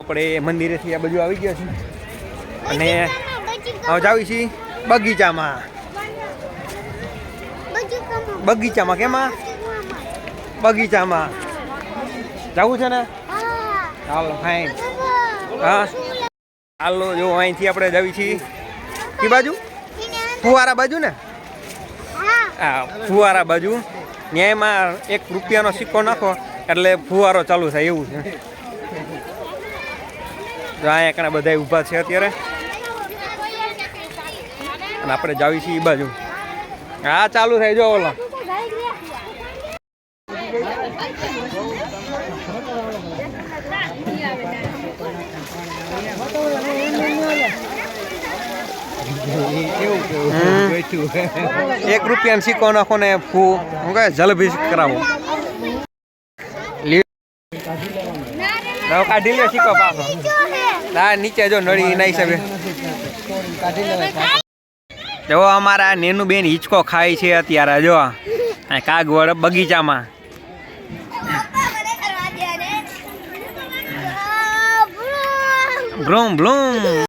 આપણે મંદિરેથી આ બાજુ આવી ગયા છીએ અને હવે જાવી છીએ બગીચામાં. બગીચામાં કેમાં? બગીચામાં જવું છે ને? ચાલો ફાઈન. હા ચાલો જો અહીંથી આપણે જાવી છીએ કે બાજુ ફુવારા બાજુ ને? હા ફુવારા બાજુ. ન્યાયમાં 1 રૂપિયાનો સિક્કો નાખો એટલે ફુવારો ચાલુ થાય એવું છે. જો અહીંયા કણા બધા ઊભા છે અત્યારે અને આપણે જાવી છીએ એ બાજુ. હા ચાલુ થાય જો ઓલા. ₹1 સિક્કો નાખો ને હું કહે જલભી કરાવો. કાઢી લે સિક્કો પાછો. ના નીચે જો નળી ના હિસાબે જો અમારા નેનું બેન હિંચકો ખાય છે અત્યારે. જો કાગવડ બગીચામાં. Bloom Bloom